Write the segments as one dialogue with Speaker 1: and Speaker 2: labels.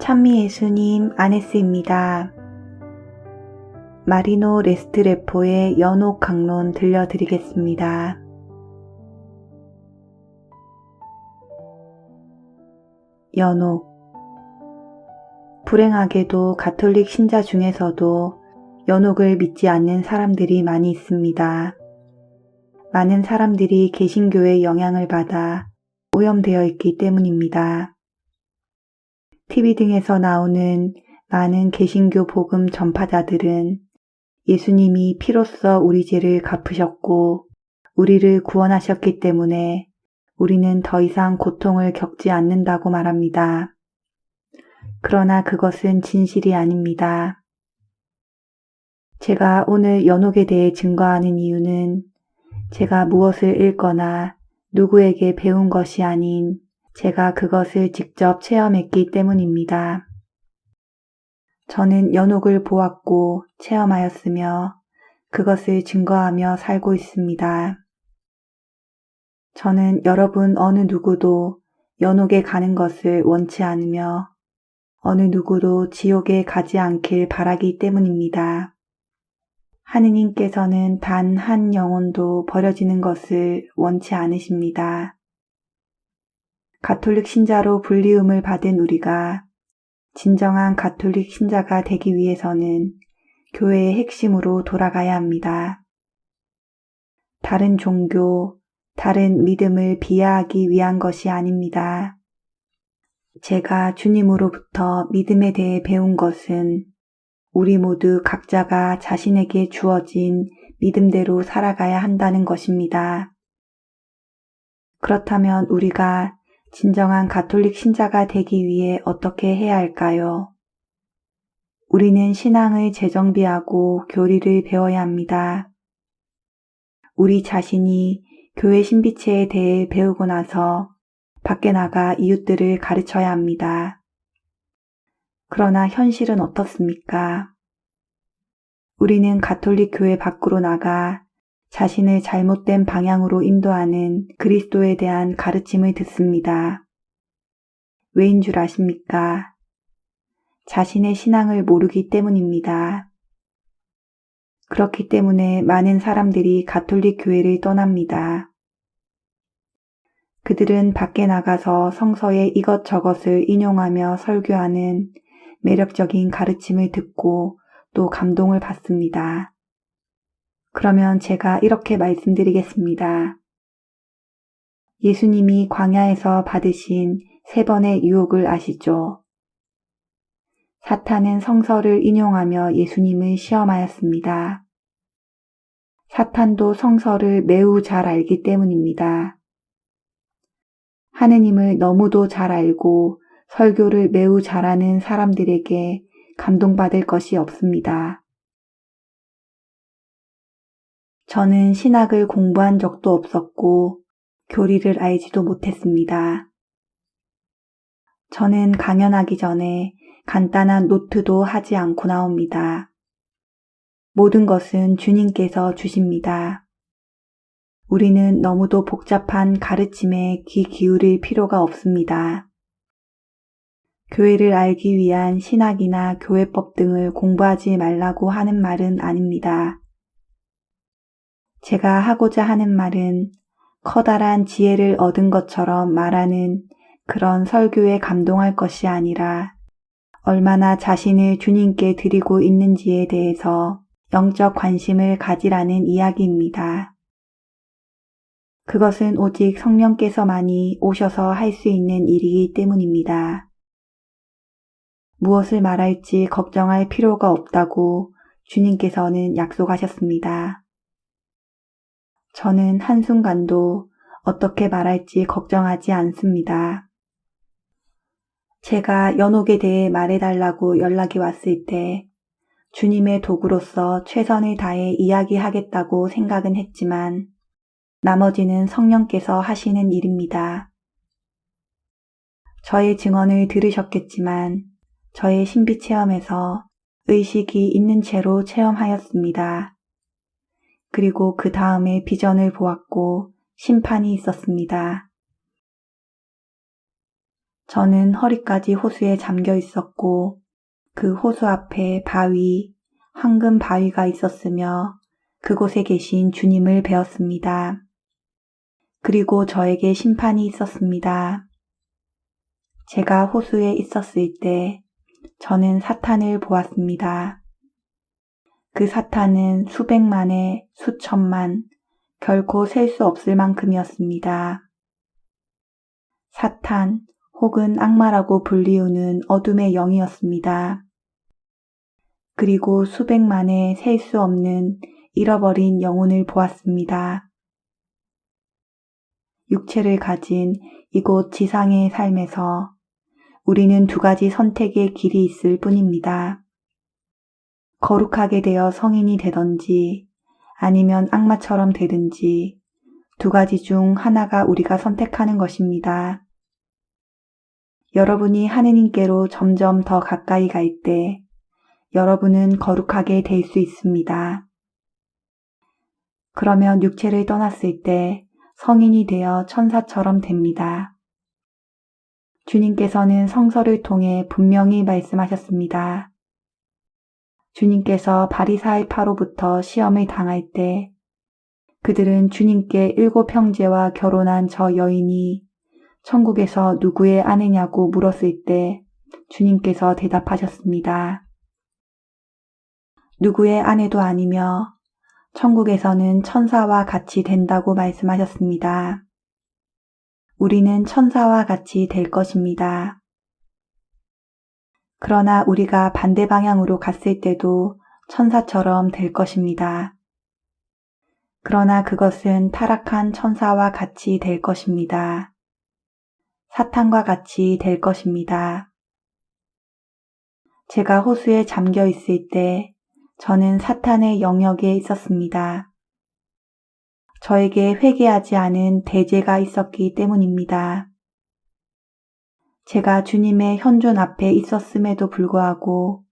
Speaker 1: 찬미 예수님 아네스입니다. 마리노 레스트레포의 연옥 강론 들려드리겠습니다. 연옥. 불행하게도 가톨릭 신자 중에서도 연옥을 믿지 않는 사람들이 많이 있습니다. 많은 사람들이 개신교의 영향을 받아 오염되어 있기 때문입니다. TV 등에서 나오는 많은 개신교 복음 전파자들은 예수님이 피로써 우리 죄를 갚으셨고 우리를 구원하셨기 때문에 우리는 더 이상 고통을 겪지 않는다고 말합니다. 그러나 그것은 진실이 아닙니다. 제가 오늘 연옥에 대해 증거하는 이유는 제가 무엇을 읽거나 누구에게 배운 것이 아닌 제가 그것을 직접 체험했기 때문입니다. 저는 연옥을 보았고 체험하였으며 그것을 증거하며 살고 있습니다. 저는 여러분 어느 누구도 연옥에 가는 것을 원치 않으며 어느 누구도 지옥에 가지 않길 바라기 때문입니다. 하느님께서는 단 한 영혼도 버려지는 것을 원치 않으십니다. 가톨릭 신자로 불리움을 받은 우리가 진정한 가톨릭 신자가 되기 위해서는 교회의 핵심으로 돌아가야 합니다. 다른 종교, 다른 믿음을 비하하기 위한 것이 아닙니다. 제가 주님으로부터 믿음에 대해 배운 것은 우리 모두 각자가 자신에게 주어진 믿음대로 살아가야 한다는 것입니다. 그렇다면 우리가 진정한 가톨릭 신자가 되기 위해 어떻게 해야 할까요? 우리는 신앙을 재정비하고 교리를 배워야 합니다. 우리 자신이 교회 신비체에 대해 배우고 나서 밖에 나가 이웃들을 가르쳐야 합니다. 그러나 현실은 어떻습니까? 우리는 가톨릭 교회 밖으로 나가 자신을 잘못된 방향으로 인도하는 그리스도에 대한 가르침을 듣습니다. 왜인 줄 아십니까? 자신의 신앙을 모르기 때문입니다. 그렇기 때문에 많은 사람들이 가톨릭 교회를 떠납니다. 그들은 밖에 나가서 성서의 이것저것을 인용하며 설교하는 매력적인 가르침을 듣고 또 감동을 받습니다. 그러면 제가 이렇게 말씀드리겠습니다. 예수님이 광야에서 받으신 3번의 유혹을 아시죠? 사탄은 성서를 인용하며 예수님을 시험하였습니다. 사탄도 성서를 매우 잘 알기 때문입니다. 하느님을 너무도 잘 알고 설교를 매우 잘하는 사람들에게 감동받을 것이 없습니다. 저는 신학을 공부한 적도 없었고 교리를 알지도 못했습니다. 저는 강연하기 전에 간단한 노트도 하지 않고 나옵니다. 모든 것은 주님께서 주십니다. 우리는 너무도 복잡한 가르침에 귀 기울일 필요가 없습니다. 교회를 알기 위한 신학이나 교회법 등을 공부하지 말라고 하는 말은 아닙니다. 제가 하고자 하는 말은 커다란 지혜를 얻은 것처럼 말하는 그런 설교에 감동할 것이 아니라 얼마나 자신을 주님께 드리고 있는지에 대해서 영적 관심을 가지라는 이야기입니다. 그것은 오직 성령께서만이 오셔서 할 수 있는 일이기 때문입니다. 무엇을 말할지 걱정할 필요가 없다고 주님께서는 약속하셨습니다. 저는 한순간도 어떻게 말할지 걱정하지 않습니다. 제가 연옥에 대해 말해달라고 연락이 왔을 때 주님의 도구로서 최선을 다해 이야기하겠다고 생각은 했지만 나머지는 성령께서 하시는 일입니다. 저의 증언을 들으셨겠지만 저의 신비 체험에서 의식이 있는 채로 체험하였습니다. 그리고 그 다음에 비전을 보았고 심판이 있었습니다. 저는 허리까지 호수에 잠겨 있었고 그 호수 앞에 바위, 황금 바위가 있었으며 그곳에 계신 주님을 배웠습니다. 그리고 저에게 심판이 있었습니다. 제가 호수에 있었을 때 저는 사탄을 보았습니다. 그 사탄은 수백만에 수천만, 결코 셀 수 없을 만큼이었습니다. 사탄 혹은 악마라고 불리우는 어둠의 영이었습니다. 그리고 수백만에 셀 수 없는 잃어버린 영혼을 보았습니다. 육체를 가진 이곳 지상의 삶에서 우리는 두 가지 선택의 길이 있을 뿐입니다. 거룩하게 되어 성인이 되든지 아니면 악마처럼 되든지 두 가지 중 하나가 우리가 선택하는 것입니다. 여러분이 하느님께로 점점 더 가까이 갈 때 여러분은 거룩하게 될 수 있습니다. 그러면 육체를 떠났을 때 성인이 되어 천사처럼 됩니다. 주님께서는 성서를 통해 분명히 말씀하셨습니다. 주님께서 바리사이파로부터 시험을 당할 때 그들은 주님께 7 형제와 결혼한 저 여인이 천국에서 누구의 아내냐고 물었을 때 주님께서 대답하셨습니다. 누구의 아내도 아니며 천국에서는 천사와 같이 된다고 말씀하셨습니다. 우리는 천사와 같이 될 것입니다. 그러나 우리가 반대 방향으로 갔을 때도 천사처럼 될 것입니다. 그러나 그것은 타락한 천사와 같이 될 것입니다. 사탄과 같이 될 것입니다. 제가 호수에 잠겨 있을 때 저는 사탄의 영역에 있었습니다. 저에게 회개하지 않은 대죄가 있었기 때문입니다. 제가 주님의 현존 앞에 있었음에도 불구하고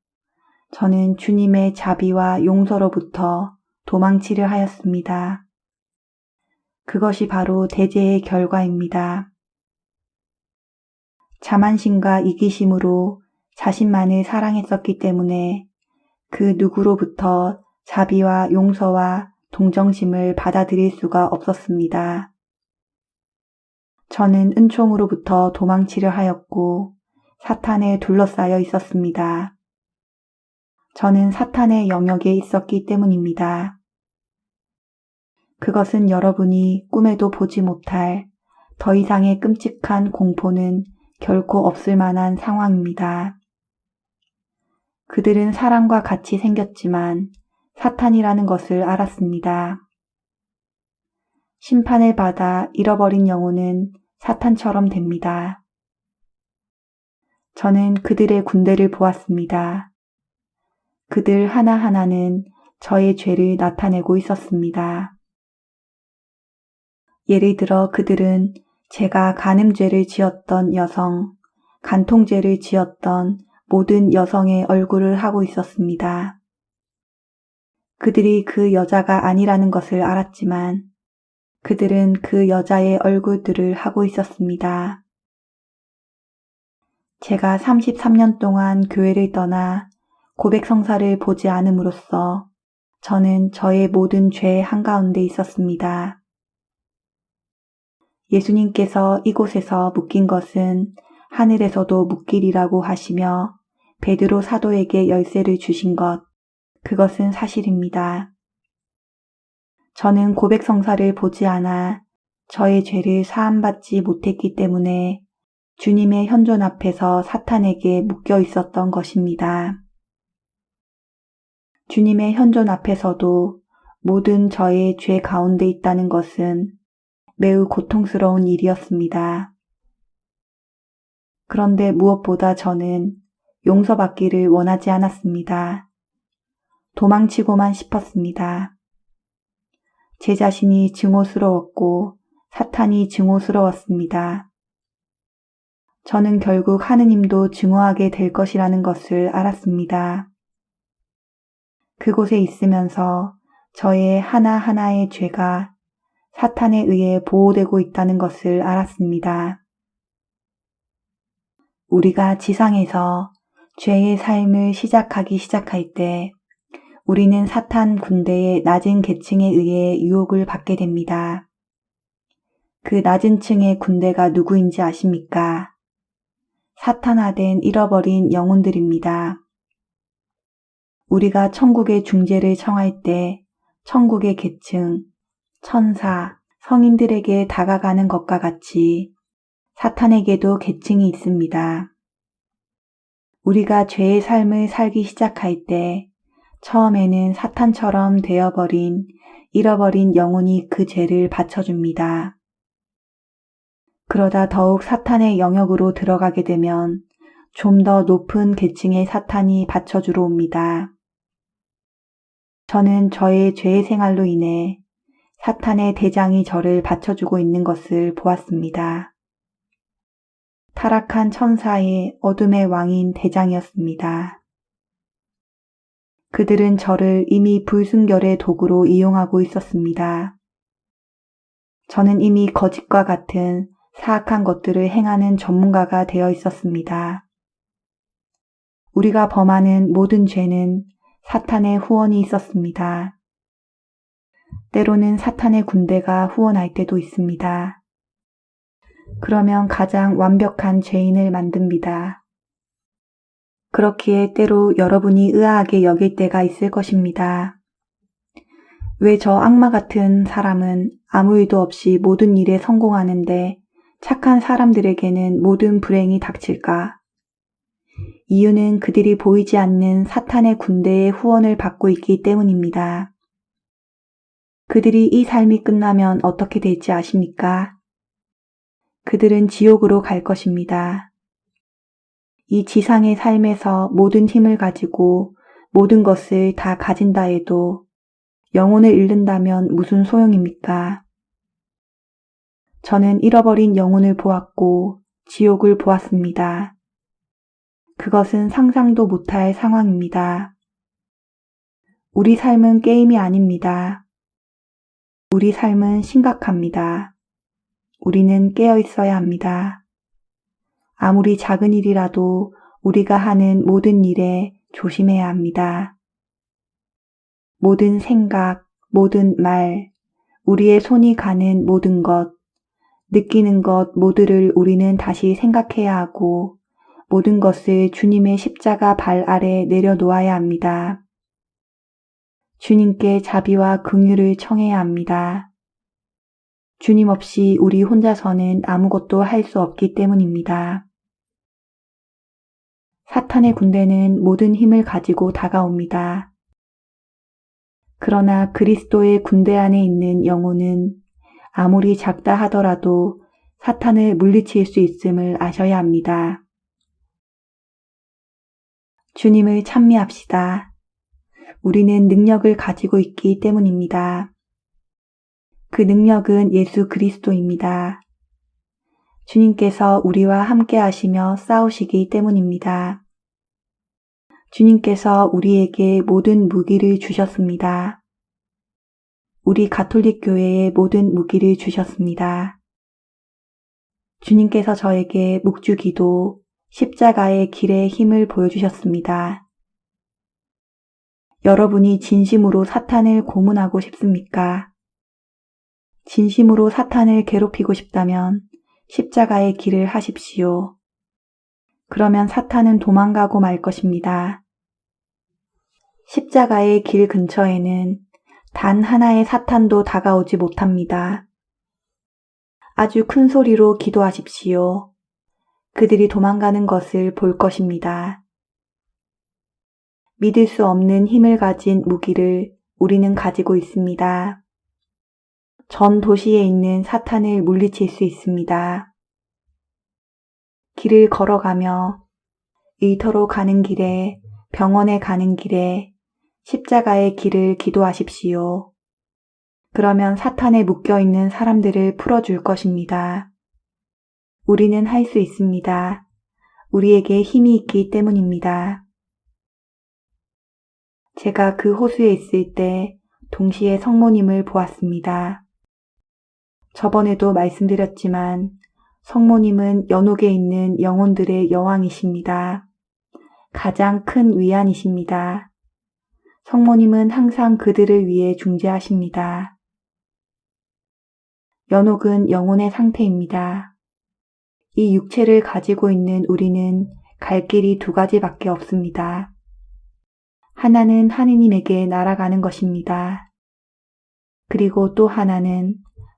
Speaker 1: 저는 주님의 자비와 용서로부터 도망치려 하였습니다. 그것이 바로 대죄의 결과입니다. 자만심과 이기심으로 자신만을 사랑했었기 때문에 그 누구로부터 자비와 용서와 동정심을 받아들일 수가 없었습니다. 저는 은총으로부터 도망치려 하였고 사탄에 둘러싸여 있었습니다. 저는 사탄의 영역에 있었기 때문입니다. 그것은 여러분이 꿈에도 보지 못할 더 이상의 끔찍한 공포는 결코 없을 만한 상황입니다. 그들은 사람과 같이 생겼지만 사탄이라는 것을 알았습니다. 심판을 받아 잃어버린 영혼은 사탄처럼 됩니다. 저는 그들의 군대를 보았습니다. 그들 하나하나는 저의 죄를 나타내고 있었습니다. 예를 들어 그들은 제가 간음죄를 지었던 여성, 간통죄를 지었던 모든 여성의 얼굴을 하고 있었습니다. 그들이 그 여자가 아니라는 것을 알았지만 그들은 그 여자의 얼굴들을 하고 있었습니다. 제가 33년 동안 교회를 떠나 고백성사를 보지 않음으로써 저는 저의 모든 죄 한가운데 있었습니다. 예수님께서 이곳에서 묶인 것은 하늘에서도 묶이리라고 하시며 베드로 사도에게 열쇠를 주신 것, 그것은 사실입니다. 저는 고백성사를 보지 않아 저의 죄를 사함받지 못했기 때문에 주님의 현존 앞에서 사탄에게 묶여 있었던 것입니다. 주님의 현존 앞에서도 모든 저의 죄 가운데 있다는 것은 매우 고통스러운 일이었습니다. 그런데 무엇보다 저는 용서받기를 원하지 않았습니다. 도망치고만 싶었습니다. 제 자신이 증오스러웠고 사탄이 증오스러웠습니다. 저는 결국 하느님도 증오하게 될 것이라는 것을 알았습니다. 그곳에 있으면서 저의 하나하나의 죄가 사탄에 의해 보호되고 있다는 것을 알았습니다. 우리가 지상에서 죄의 삶을 시작할 때 우리는 사탄 군대의 낮은 계층에 의해 유혹을 받게 됩니다. 그 낮은 층의 군대가 누구인지 아십니까? 사탄화된 잃어버린 영혼들입니다. 우리가 천국의 중재를 청할 때 천국의 계층, 천사, 성인들에게 다가가는 것과 같이 사탄에게도 계층이 있습니다. 우리가 죄의 삶을 살기 시작할 때 처음에는 사탄처럼 되어버린 잃어버린 영혼이 그 죄를 받쳐줍니다. 그러다 더욱 사탄의 영역으로 들어가게 되면 좀 더 높은 계층의 사탄이 받쳐주러 옵니다. 저는 저의 죄의 생활로 인해 사탄의 대장이 저를 받쳐주고 있는 것을 보았습니다. 타락한 천사의 어둠의 왕인 대장이었습니다. 그들은 저를 이미 불순결의 도구로 이용하고 있었습니다. 저는 이미 거짓과 같은 사악한 것들을 행하는 전문가가 되어 있었습니다. 우리가 범하는 모든 죄는 사탄의 후원이 있었습니다. 때로는 사탄의 군대가 후원할 때도 있습니다. 그러면 가장 완벽한 죄인을 만듭니다. 그렇기에 때로 여러분이 의아하게 여길 때가 있을 것입니다. 왜 저 악마 같은 사람은 아무 일도 없이 모든 일에 성공하는데 착한 사람들에게는 모든 불행이 닥칠까? 이유는 그들이 보이지 않는 사탄의 군대의 후원을 받고 있기 때문입니다. 그들이 이 삶이 끝나면 어떻게 될지 아십니까? 그들은 지옥으로 갈 것입니다. 이 지상의 삶에서 모든 힘을 가지고 모든 것을 다 가진다 해도 영혼을 잃는다면 무슨 소용입니까? 저는 잃어버린 영혼을 보았고 지옥을 보았습니다. 그것은 상상도 못할 상황입니다. 우리 삶은 게임이 아닙니다. 우리 삶은 심각합니다. 우리는 깨어 있어야 합니다. 아무리 작은 일이라도 우리가 하는 모든 일에 조심해야 합니다. 모든 생각, 모든 말, 우리의 손이 가는 모든 것, 느끼는 것 모두를 우리는 다시 생각해야 하고 모든 것을 주님의 십자가 발 아래 내려놓아야 합니다. 주님께 자비와 긍휼을 청해야 합니다. 주님 없이 우리 혼자서는 아무것도 할 수 없기 때문입니다. 사탄의 군대는 모든 힘을 가지고 다가옵니다. 그러나 그리스도의 군대 안에 있는 영혼은 아무리 작다 하더라도 사탄을 물리칠 수 있음을 아셔야 합니다. 주님을 찬미합시다. 우리는 능력을 가지고 있기 때문입니다. 그 능력은 예수 그리스도입니다. 주님께서 우리와 함께 하시며 싸우시기 때문입니다. 주님께서 우리에게 모든 무기를 주셨습니다. 우리 가톨릭 교회에 모든 무기를 주셨습니다. 주님께서 저에게 묵주기도, 십자가의 길의 힘을 보여주셨습니다. 여러분이 진심으로 사탄을 고문하고 싶습니까? 진심으로 사탄을 괴롭히고 싶다면 십자가의 길을 하십시오. 그러면 사탄은 도망가고 말 것입니다. 십자가의 길 근처에는 단 하나의 사탄도 다가오지 못합니다. 아주 큰 소리로 기도하십시오. 그들이 도망가는 것을 볼 것입니다. 믿을 수 없는 힘을 가진 무기를 우리는 가지고 있습니다. 전 도시에 있는 사탄을 물리칠 수 있습니다. 길을 걸어가며 일터로 가는 길에, 병원에 가는 길에 십자가의 길을 기도하십시오. 그러면 사탄에 묶여있는 사람들을 풀어줄 것입니다. 우리는 할 수 있습니다. 우리에게 힘이 있기 때문입니다. 제가 그 호수에 있을 때 동시에 성모님을 보았습니다. 저번에도 말씀드렸지만 성모님은 연옥에 있는 영혼들의 여왕이십니다. 가장 큰 위안이십니다. 성모님은 항상 그들을 위해 중재하십니다. 연옥은 영혼의 상태입니다. 이 육체를 가지고 있는 우리는 갈 길이 두 가지밖에 없습니다. 하나는 하느님에게 날아가는 것입니다. 그리고 또 하나는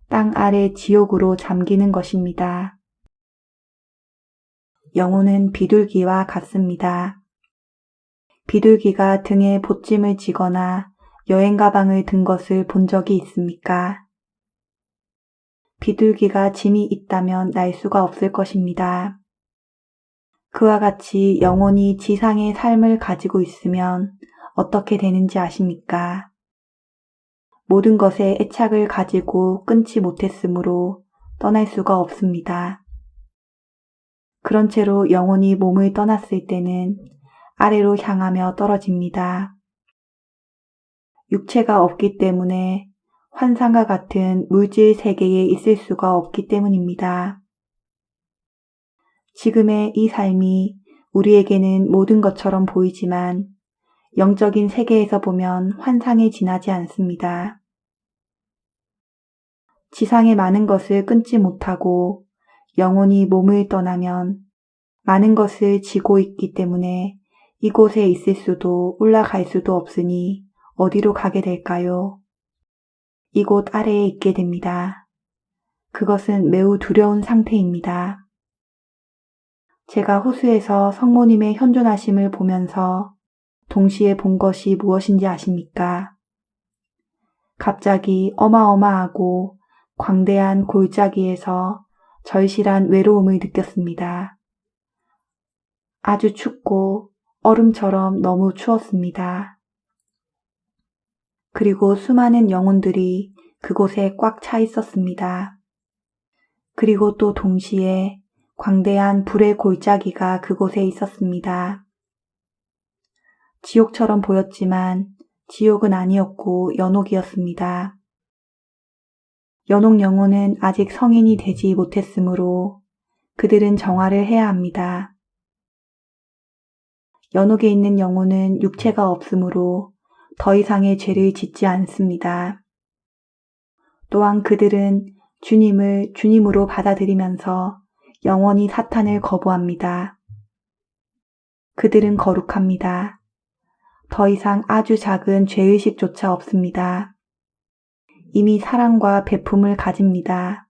Speaker 1: 땅 아래 지옥으로 잠기는 것입니다. 영혼은 비둘기와 같습니다. 비둘기가 등에 보찜을 지거나 여행 가방을 든 것을 본 적이 있습니까? 비둘기가 짐이 있다면 날 수가 없을 것입니다. 그와 같이 영혼이 지상의 삶을 가지고 있으면 어떻게 되는지 아십니까? 모든 것에 애착을 가지고 끊지 못했으므로 떠날 수가 없습니다. 그런 채로 영혼이 몸을 떠났을 때는 아래로 향하며 떨어집니다. 육체가 없기 때문에 환상과 같은 물질 세계에 있을 수가 없기 때문입니다. 지금의 이 삶이 우리에게는 모든 것처럼 보이지만 영적인 세계에서 보면 환상에 지나지 않습니다. 지상의 많은 것을 끊지 못하고 영혼이 몸을 떠나면 많은 것을 지고 있기 때문에 이곳에 있을 수도 올라갈 수도 없으니 어디로 가게 될까요? 이곳 아래에 있게 됩니다. 그것은 매우 두려운 상태입니다. 제가 호수에서 성모님의 현존하심을 보면서 동시에 본 것이 무엇인지 아십니까? 갑자기 어마어마하고 광대한 골짜기에서 절실한 외로움을 느꼈습니다. 아주 춥고 얼음처럼 너무 추웠습니다. 그리고 수많은 영혼들이 그곳에 꽉 차 있었습니다. 그리고 또 동시에 광대한 불의 골짜기가 그곳에 있었습니다. 지옥처럼 보였지만 지옥은 아니었고 연옥이었습니다. 연옥 영혼은 아직 성인이 되지 못했으므로 그들은 정화를 해야 합니다. 연옥에 있는 영혼은 육체가 없으므로 더 이상의 죄를 짓지 않습니다. 또한 그들은 주님을 주님으로 받아들이면서 영원히 사탄을 거부합니다. 그들은 거룩합니다. 더 이상 아주 작은 죄의식조차 없습니다. 이미 사랑과 베품을 가집니다.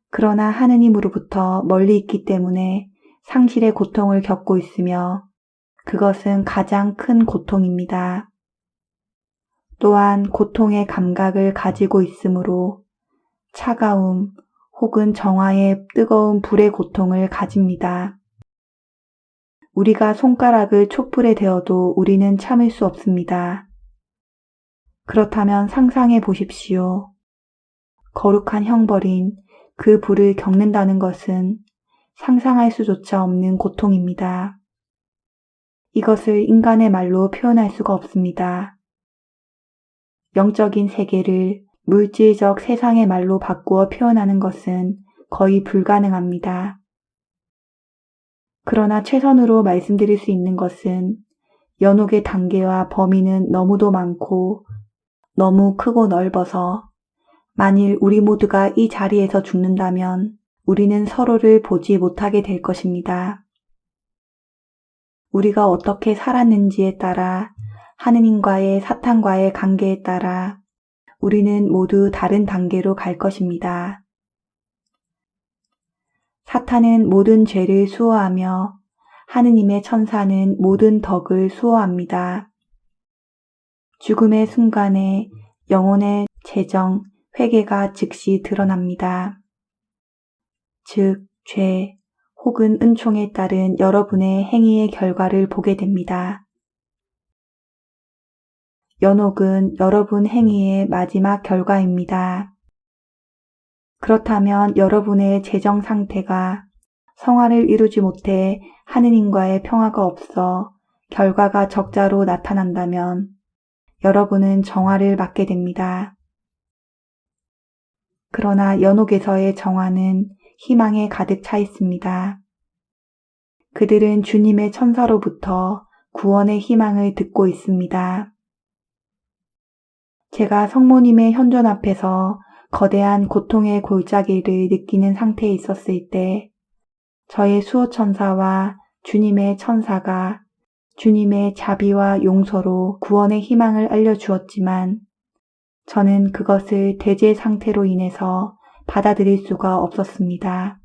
Speaker 1: 그러나 하느님으로부터 멀리 있기 때문에 상실의 고통을 겪고 있으며 그것은 가장 큰 고통입니다. 또한 고통의 감각을 가지고 있으므로 차가움 혹은 정화의 뜨거운 불의 고통을 가집니다. 우리가 손가락을 촛불에 대어도 우리는 참을 수 없습니다. 그렇다면 상상해 보십시오. 거룩한 형벌인 그 불을 겪는다는 것은 상상할 수조차 없는 고통입니다. 이것을 인간의 말로 표현할 수가 없습니다. 영적인 세계를 물질적 세상의 말로 바꾸어 표현하는 것은 거의 불가능합니다. 그러나 최선으로 말씀드릴 수 있는 것은 연옥의 단계와 범위는 너무도 많고 너무 크고 넓어서 만일 우리 모두가 이 자리에서 죽는다면 우리는 서로를 보지 못하게 될 것입니다. 우리가 어떻게 살았는지에 따라 하느님과의 사탄과의 관계에 따라 우리는 모두 다른 단계로 갈 것입니다. 사탄은 모든 죄를 수호하며 하느님의 천사는 모든 덕을 수호합니다. 죽음의 순간에 영혼의 재정, 회개가 즉시 드러납니다. 즉, 죄 혹은 은총에 따른 여러분의 행위의 결과를 보게 됩니다. 연옥은 여러분 행위의 마지막 결과입니다. 그렇다면 여러분의 재정 상태가 성화를 이루지 못해 하느님과의 평화가 없어 결과가 적자로 나타난다면 여러분은 정화를 맞게 됩니다. 그러나 연옥에서의 정화는 희망에 가득 차 있습니다. 그들은 주님의 천사로부터 구원의 희망을 듣고 있습니다. 제가 성모님의 현존 앞에서 거대한 고통의 골짜기를 느끼는 상태에 있었을 때 저의 수호천사와 주님의 천사가 주님의 자비와 용서로 구원의 희망을 알려주었지만 저는 그것을 대제 상태로 인해서 받아들일 수가 없었습니다.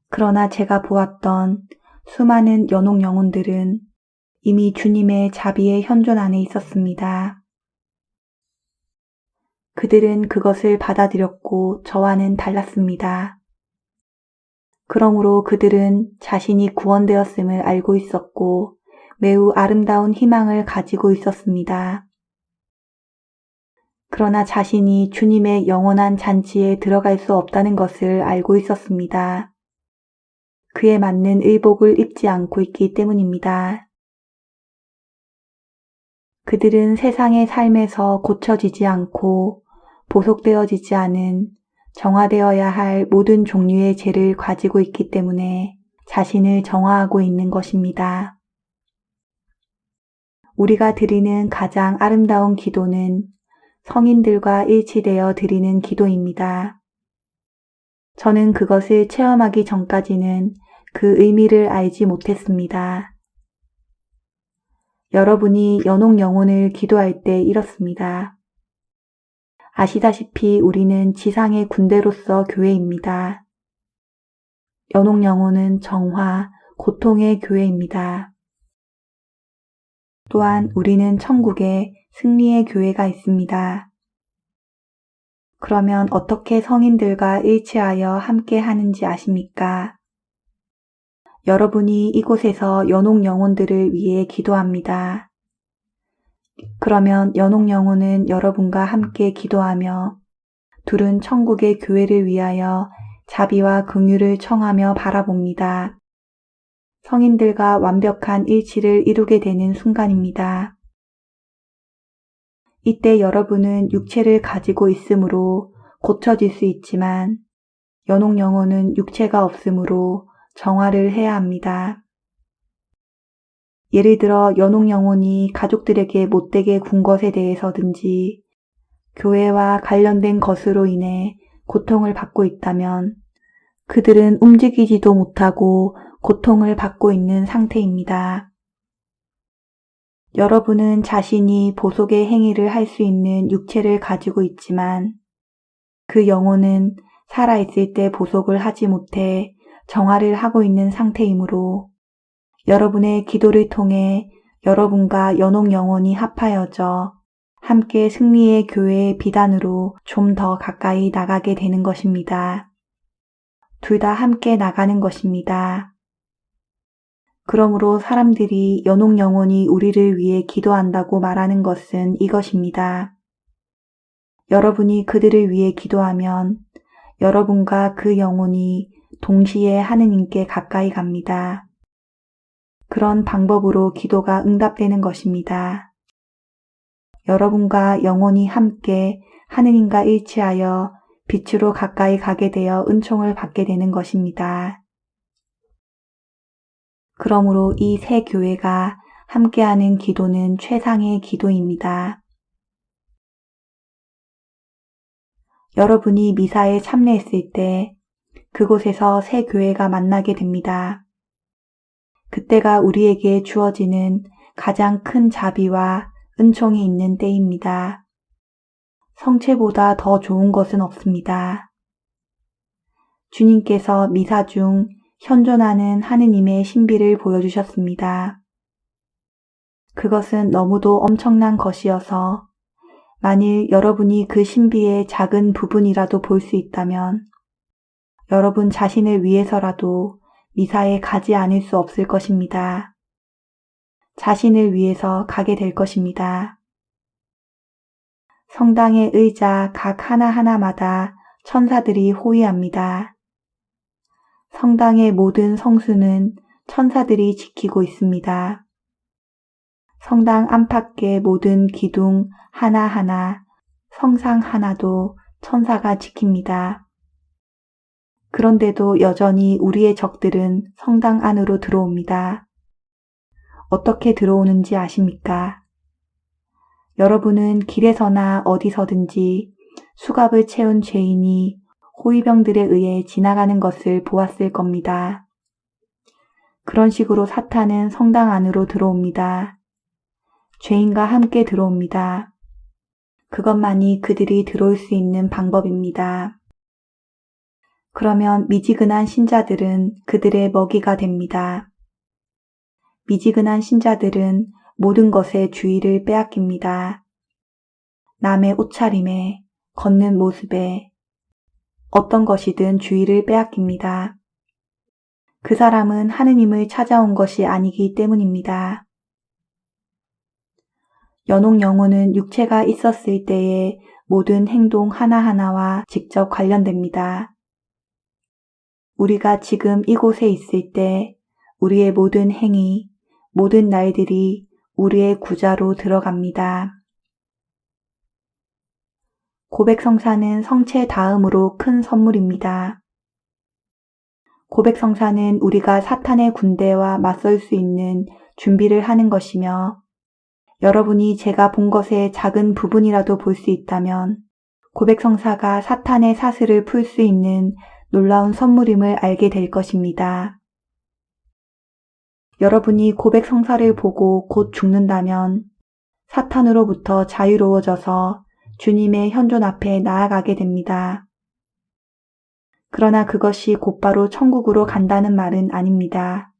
Speaker 1: 그러나 제가 보았던 수많은 연옥 영혼들은 이미 주님의 자비의 현존 안에 있었습니다. 그들은 그것을 받아들였고 저와는 달랐습니다. 그러므로 그들은 자신이 구원되었음을 알고 있었고 매우 아름다운 희망을 가지고 있었습니다. 그러나 자신이 주님의 영원한 잔치에 들어갈 수 없다는 것을 알고 있었습니다. 그에 맞는 의복을 입지 않고 있기 때문입니다. 그들은 세상의 삶에서 고쳐지지 않고 보속되어지지 않은 정화되어야 할 모든 종류의 죄를 가지고 있기 때문에 자신을 정화하고 있는 것입니다. 우리가 드리는 가장 아름다운 기도는 성인들과 일치되어 드리는 기도입니다. 저는 그것을 체험하기 전까지는 그 의미를 알지 못했습니다. 여러분이 연옥 영혼을 기도할 때 이렇습니다. 아시다시피 우리는 지상의 군대로서 교회입니다. 연옥 영혼은 정화, 고통의 교회입니다. 또한 우리는 천국에 승리의 교회가 있습니다. 그러면 어떻게 성인들과 일치하여 함께 하는지 아십니까? 여러분이 이곳에서 연옥 영혼들을 위해 기도합니다. 그러면 연옥 영혼은 여러분과 함께 기도하며 둘은 천국의 교회를 위하여 자비와 긍휼을 청하며 바라봅니다. 성인들과 완벽한 일치를 이루게 되는 순간입니다. 이때 여러분은 육체를 가지고 있으므로 고쳐질 수 있지만 연옥 영혼은 육체가 없으므로 정화를 해야 합니다. 예를 들어 연옥 영혼이 가족들에게 못되게 군 것에 대해서든지 교회와 관련된 것으로 인해 고통을 받고 있다면 그들은 움직이지도 못하고 고통을 받고 있는 상태입니다. 여러분은 자신이 보속의 행위를 할 수 있는 육체를 가지고 있지만 그 영혼은 살아있을 때 보속을 하지 못해 정화를 하고 있는 상태이므로 여러분의 기도를 통해 여러분과 연옥 영혼이 합하여져 함께 승리의 교회의 비단으로 좀 더 가까이 나가게 되는 것입니다. 둘 다 함께 나가는 것입니다. 그러므로 사람들이 연옥 영혼이 우리를 위해 기도한다고 말하는 것은 이것입니다. 여러분이 그들을 위해 기도하면 여러분과 그 영혼이 동시에 하느님께 가까이 갑니다. 그런 방법으로 기도가 응답되는 것입니다. 여러분과 영혼이 함께 하느님과 일치하여 빛으로 가까이 가게 되어 은총을 받게 되는 것입니다. 그러므로 이 세 교회가 함께하는 기도는 최상의 기도입니다. 여러분이 미사에 참여했을 때 그곳에서 세 교회가 만나게 됩니다. 그때가 우리에게 주어지는 가장 큰 자비와 은총이 있는 때입니다. 성체보다 더 좋은 것은 없습니다. 주님께서 미사 중 현존하는 하느님의 신비를 보여주셨습니다. 그것은 너무도 엄청난 것이어서 만일 여러분이 그 신비의 작은 부분이라도 볼 수 있다면 여러분 자신을 위해서라도 미사에 가지 않을 수 없을 것입니다. 자신을 위해서 가게 될 것입니다. 성당의 의자 각 하나하나마다 천사들이 호위합니다. 성당의 모든 성수는 천사들이 지키고 있습니다. 성당 안팎의 모든 기둥 하나하나, 성상 하나도 천사가 지킵니다. 그런데도 여전히 우리의 적들은 성당 안으로 들어옵니다. 어떻게 들어오는지 아십니까? 여러분은 길에서나 어디서든지 수갑을 채운 죄인이 호위병들에 의해 지나가는 것을 보았을 겁니다. 그런 식으로 사탄은 성당 안으로 들어옵니다. 죄인과 함께 들어옵니다. 그것만이 그들이 들어올 수 있는 방법입니다. 그러면 미지근한 신자들은 그들의 먹이가 됩니다. 미지근한 신자들은 모든 것에 주의를 빼앗깁니다. 남의 옷차림에, 걷는 모습에, 어떤 것이든 주의를 빼앗깁니다. 그 사람은 하느님을 찾아온 것이 아니기 때문입니다. 연옥 영혼은 육체가 있었을 때의 모든 행동 하나하나와 직접 관련됩니다. 우리가 지금 이곳에 있을 때 우리의 모든 행위, 모든 날들이 우리의 구자로 들어갑니다. 고백성사는 성체 다음으로 큰 선물입니다. 고백성사는 우리가 사탄의 군대와 맞설 수 있는 준비를 하는 것이며 여러분이 제가 본 것의 작은 부분이라도 볼 수 있다면 고백성사가 사탄의 사슬을 풀 수 있는 놀라운 선물임을 알게 될 것입니다. 여러분이 고백성사를 보고 곧 죽는다면 사탄으로부터 자유로워져서 주님의 현존 앞에 나아가게 됩니다. 그러나 그것이 곧바로 천국으로 간다는 말은 아닙니다.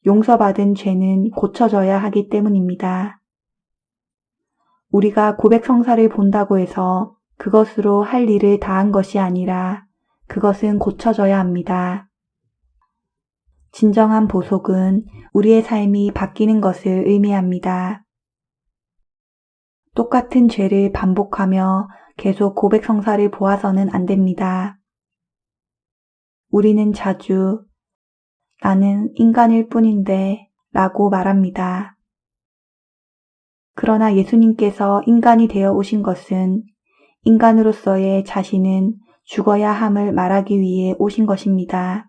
Speaker 1: 용서받은 죄는 고쳐져야 하기 때문입니다. 우리가 고백성사를 본다고 해서 그것으로 할 일을 다한 것이 아니라 그것은 고쳐져야 합니다. 진정한 보속은 우리의 삶이 바뀌는 것을 의미합니다. 똑같은 죄를 반복하며 계속 고백성사를 보아서는 안 됩니다. 우리는 자주 나는 인간일 뿐인데 라고 말합니다. 그러나 예수님께서 인간이 되어 오신 것은 인간으로서의 자신은 죽어야 함을 말하기 위해 오신 것입니다.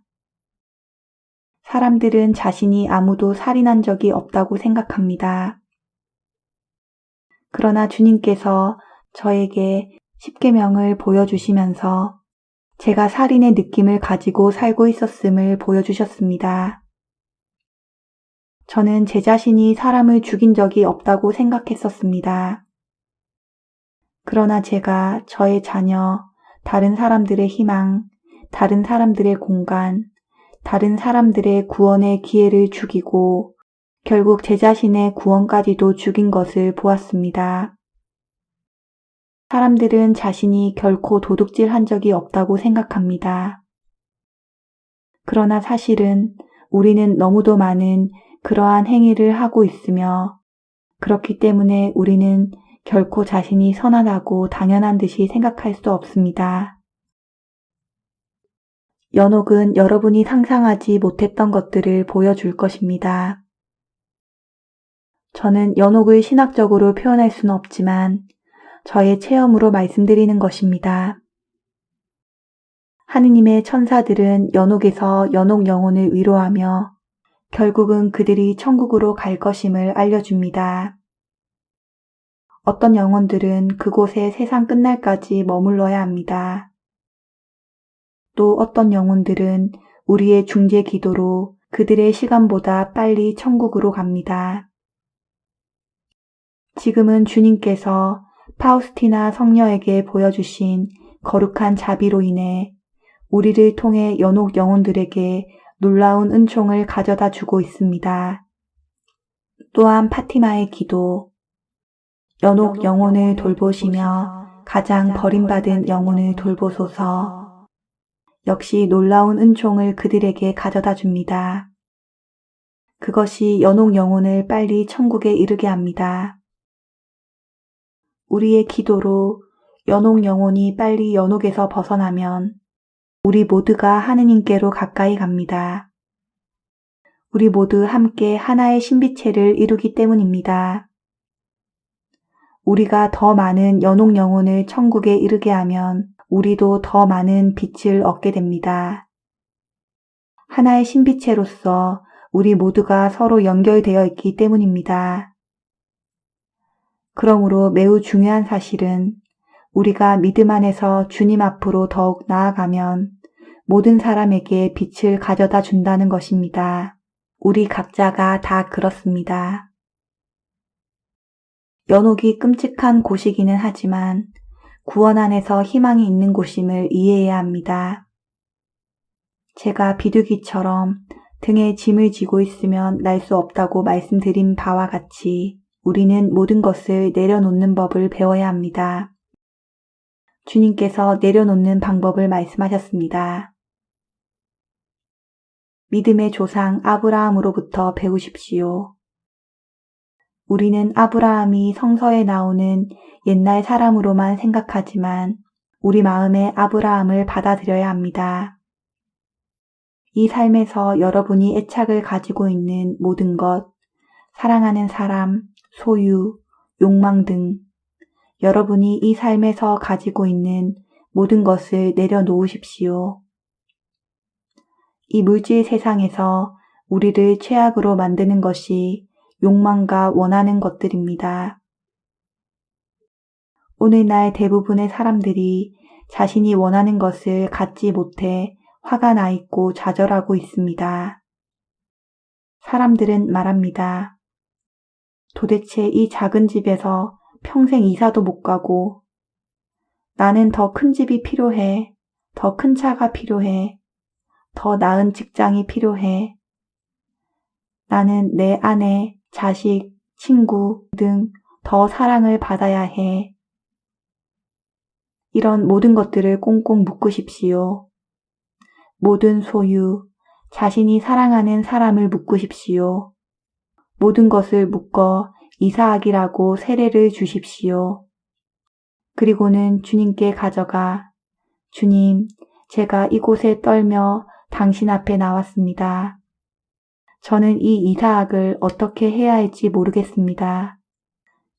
Speaker 1: 사람들은 자신이 아무도 살인한 적이 없다고 생각합니다. 그러나 주님께서 저에게 십계명을 보여주시면서 제가 살인의 느낌을 가지고 살고 있었음을 보여주셨습니다. 저는 제 자신이 사람을 죽인 적이 없다고 생각했었습니다. 그러나 제가 저의 자녀, 다른 사람들의 희망, 다른 사람들의 공간, 다른 사람들의 구원의 기회를 죽이고 결국 제 자신의 구원까지도 죽인 것을 보았습니다. 사람들은 자신이 결코 도둑질한 적이 없다고 생각합니다. 그러나 사실은 우리는 너무도 많은 그러한 행위를 하고 있으며 그렇기 때문에 우리는 결코 자신이 선하다고 당연한 듯이 생각할 수 없습니다. 연옥은 여러분이 상상하지 못했던 것들을 보여줄 것입니다. 저는 연옥을 신학적으로 표현할 수는 없지만 저의 체험으로 말씀드리는 것입니다. 하느님의 천사들은 연옥에서 연옥 영혼을 위로하며 결국은 그들이 천국으로 갈 것임을 알려줍니다. 어떤 영혼들은 그곳에 세상 끝날까지 머물러야 합니다. 또 어떤 영혼들은 우리의 중재 기도로 그들의 시간보다 빨리 천국으로 갑니다. 지금은 주님께서 파우스티나 성녀에게 보여주신 거룩한 자비로 인해 우리를 통해 연옥 영혼들에게 놀라운 은총을 가져다 주고 있습니다. 또한 파티마의 기도, 연옥 영혼을 돌보시며 가장 버림받은 영혼을 돌보소서, 역시 놀라운 은총을 그들에게 가져다 줍니다. 그것이 연옥 영혼을 빨리 천국에 이르게 합니다. 우리의 기도로 연옥 영혼이 빨리 연옥에서 벗어나면 우리 모두가 하느님께로 가까이 갑니다. 우리 모두 함께 하나의 신비체를 이루기 때문입니다. 우리가 더 많은 연옥 영혼을 천국에 이르게 하면 우리도 더 많은 빛을 얻게 됩니다. 하나의 신비체로서 우리 모두가 서로 연결되어 있기 때문입니다. 그러므로 매우 중요한 사실은 우리가 믿음 안에서 주님 앞으로 더욱 나아가면 모든 사람에게 빛을 가져다 준다는 것입니다. 우리 각자가 다 그렇습니다. 연옥이 끔찍한 곳이기는 하지만 구원 안에서 희망이 있는 곳임을 이해해야 합니다. 제가 비둘기처럼 등에 짐을 지고 있으면 날 수 없다고 말씀드린 바와 같이 우리는 모든 것을 내려놓는 법을 배워야 합니다. 주님께서 내려놓는 방법을 말씀하셨습니다. 믿음의 조상 아브라함으로부터 배우십시오. 우리는 아브라함이 성서에 나오는 옛날 사람으로만 생각하지만 우리 마음에 아브라함을 받아들여야 합니다. 이 삶에서 여러분이 애착을 가지고 있는 모든 것, 사랑하는 사람, 소유, 욕망 등 여러분이 이 삶에서 가지고 있는 모든 것을 내려놓으십시오. 이 물질 세상에서 우리를 최악으로 만드는 것이 욕망과 원하는 것들입니다. 오늘날 대부분의 사람들이 자신이 원하는 것을 갖지 못해 화가 나 있고 좌절하고 있습니다. 사람들은 말합니다. 도대체 이 작은 집에서 평생 이사도 못 가고 나는 더 큰 집이 필요해. 더 큰 차가 필요해. 더 나은 직장이 필요해. 나는 내 아내, 자식, 친구 등 더 사랑을 받아야 해. 이런 모든 것들을 꽁꽁 묶으십시오. 모든 소유, 자신이 사랑하는 사람을 묶으십시오. 모든 것을 묶어 이사하기라고 세례를 주십시오. 그리고는 주님께 가져가 주님, 제가 이곳에 떨며 당신 앞에 나왔습니다. 저는 이 이사학을 어떻게 해야 할지 모르겠습니다.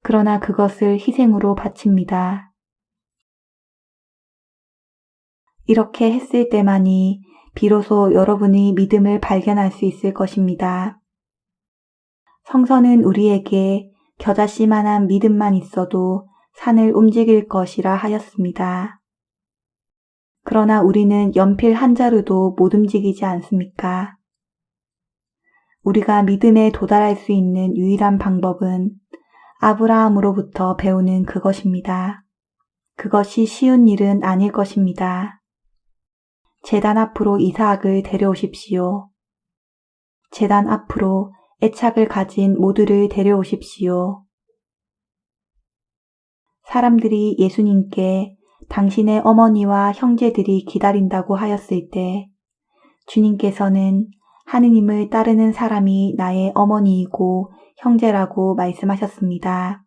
Speaker 1: 그러나 그것을 희생으로 바칩니다. 이렇게 했을 때만이 비로소 여러분의 믿음을 발견할 수 있을 것입니다. 성서는 우리에게 겨자씨만한 믿음만 있어도 산을 움직일 것이라 하였습니다. 그러나 우리는 연필 한 자루도 못 움직이지 않습니까? 우리가 믿음에 도달할 수 있는 유일한 방법은 아브라함으로부터 배우는 그것입니다. 그것이 쉬운 일은 아닐 것입니다. 제단 앞으로 이삭을 데려오십시오. 제단 앞으로 애착을 가진 모두를 데려오십시오. 사람들이 예수님께 당신의 어머니와 형제들이 기다린다고 하였을 때 주님께서는 하느님을 따르는 사람이 나의 어머니이고 형제라고 말씀하셨습니다.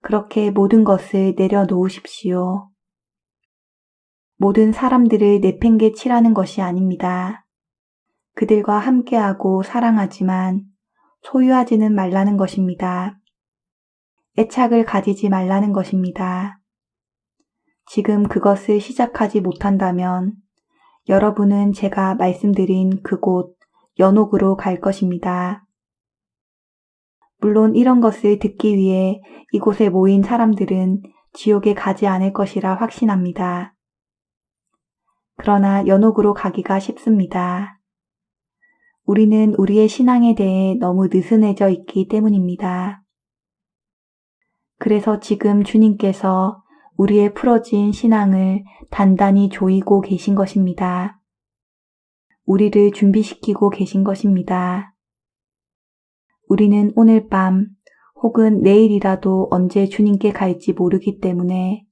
Speaker 1: 그렇게 모든 것을 내려놓으십시오. 모든 사람들을 내팽개치라는 것이 아닙니다. 그들과 함께하고 사랑하지만 소유하지는 말라는 것입니다. 애착을 가지지 말라는 것입니다. 지금 그것을 시작하지 못한다면 여러분은 제가 말씀드린 그곳 연옥으로 갈 것입니다. 물론 이런 것을 듣기 위해 이곳에 모인 사람들은 지옥에 가지 않을 것이라 확신합니다. 그러나 연옥으로 가기가 쉽습니다. 우리는 우리의 신앙에 대해 너무 느슨해져 있기 때문입니다. 그래서 지금 주님께서 우리의 풀어진 신앙을 단단히 조이고 계신 것입니다. 우리를 준비시키고 계신 것입니다. 우리는 오늘 밤 혹은 내일이라도 언제 주님께 갈지 모르기 때문에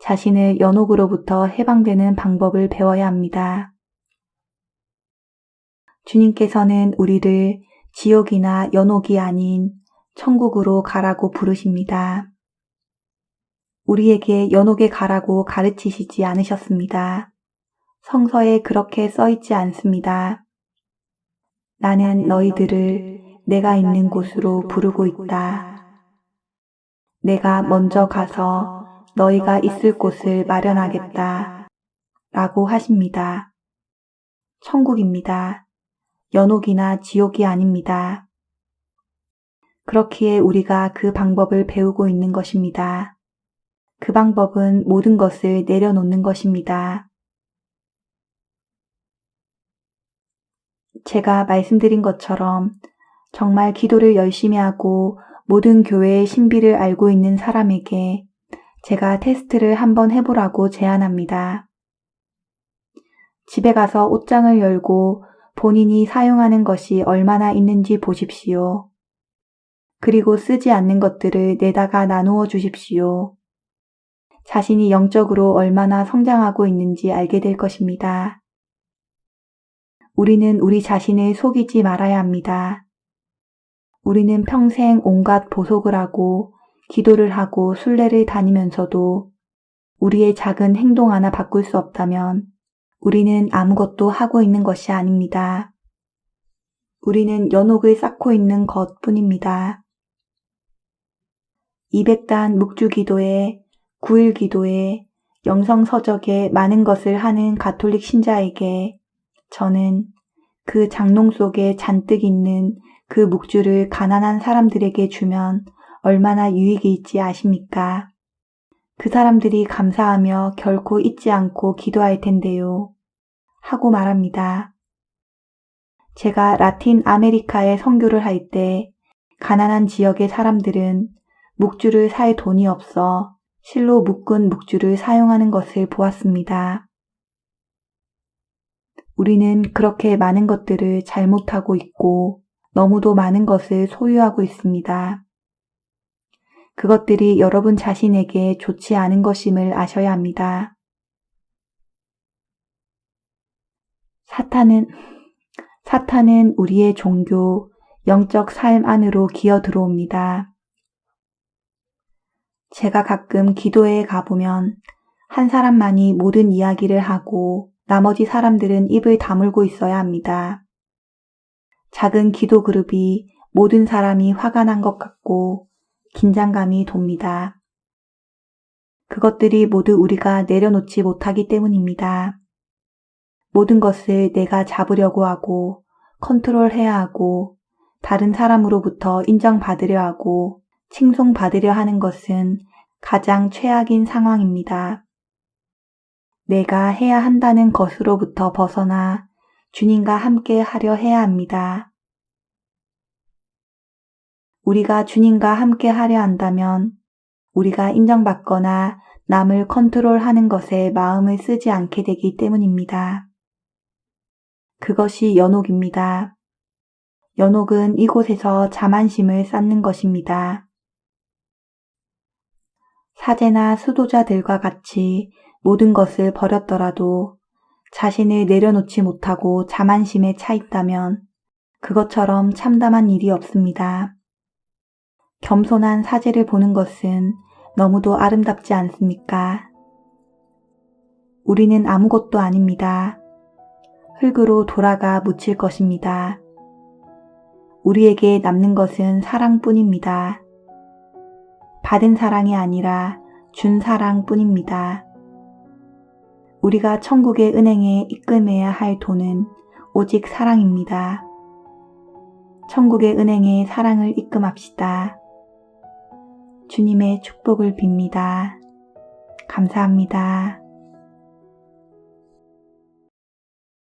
Speaker 1: 자신을 연옥으로부터 해방되는 방법을 배워야 합니다. 주님께서는 우리를 지옥이나 연옥이 아닌 천국으로 가라고 부르십니다. 우리에게 연옥에 가라고 가르치시지 않으셨습니다. 성서에 그렇게 써있지 않습니다. 나는 너희들을 내가 있는 곳으로 부르고 있다. 내가 먼저 가서 너희가 있을 곳을 마련하겠다 라고 하십니다. 천국입니다. 연옥이나 지옥이 아닙니다. 그렇기에 우리가 그 방법을 배우고 있는 것입니다. 그 방법은 모든 것을 내려놓는 것입니다. 제가 말씀드린 것처럼 정말 기도를 열심히 하고 모든 교회의 신비를 알고 있는 사람에게 제가 테스트를 한번 해보라고 제안합니다. 집에 가서 옷장을 열고 본인이 사용하는 것이 얼마나 있는지 보십시오. 그리고 쓰지 않는 것들을 내다가 나누어 주십시오. 자신이 영적으로 얼마나 성장하고 있는지 알게 될 것입니다. 우리는 우리 자신을 속이지 말아야 합니다. 우리는 평생 온갖 보속을 하고 기도를 하고 순례를 다니면서도 우리의 작은 행동 하나 바꿀 수 없다면 우리는 아무것도 하고 있는 것이 아닙니다. 우리는 연옥을 쌓고 있는 것뿐입니다. 200단 묵주기도에 9일 기도에 영성서적에 많은 것을 하는 가톨릭 신자에게 저는 그 장롱 속에 잔뜩 있는 그 묵주를 가난한 사람들에게 주면 얼마나 유익이 있지 아십니까? 그 사람들이 감사하며 결코 잊지 않고 기도할 텐데요. 하고 말합니다. 제가 라틴 아메리카에 선교를 할 때 가난한 지역의 사람들은 묵주를 살 돈이 없어 실로 묶은 묵주를 사용하는 것을 보았습니다. 우리는 그렇게 많은 것들을 잘못하고 있고 너무도 많은 것을 소유하고 있습니다. 그것들이 여러분 자신에게 좋지 않은 것임을 아셔야 합니다. 사탄은 우리의 종교, 영적 삶 안으로 기어 들어옵니다. 제가 가끔 기도회에 가보면 한 사람만이 모든 이야기를 하고 나머지 사람들은 입을 다물고 있어야 합니다. 작은 기도 그룹이 모든 사람이 화가 난 것 같고 긴장감이 돕니다. 그것들이 모두 우리가 내려놓지 못하기 때문입니다. 모든 것을 내가 잡으려고 하고 컨트롤해야 하고 다른 사람으로부터 인정받으려 하고 칭송받으려 하는 것은 가장 최악인 상황입니다. 내가 해야 한다는 것으로부터 벗어나 주님과 함께 하려 해야 합니다. 우리가 주님과 함께 하려 한다면 우리가 인정받거나 남을 컨트롤하는 것에 마음을 쓰지 않게 되기 때문입니다. 그것이 연옥입니다. 연옥은 이곳에서 자만심을 쌓는 것입니다. 사제나 수도자들과 같이 모든 것을 버렸더라도 자신을 내려놓지 못하고 자만심에 차 있다면 그것처럼 참담한 일이 없습니다. 겸손한 사제를 보는 것은 너무도 아름답지 않습니까? 우리는 아무것도 아닙니다. 흙으로 돌아가 묻힐 것입니다. 우리에게 남는 것은 사랑뿐입니다. 받은 사랑이 아니라 준 사랑뿐입니다. 우리가 천국의 은행에 입금해야 할 돈은 오직 사랑입니다. 천국의 은행에 사랑을 입금합시다. 주님의 축복을 빕니다. 감사합니다.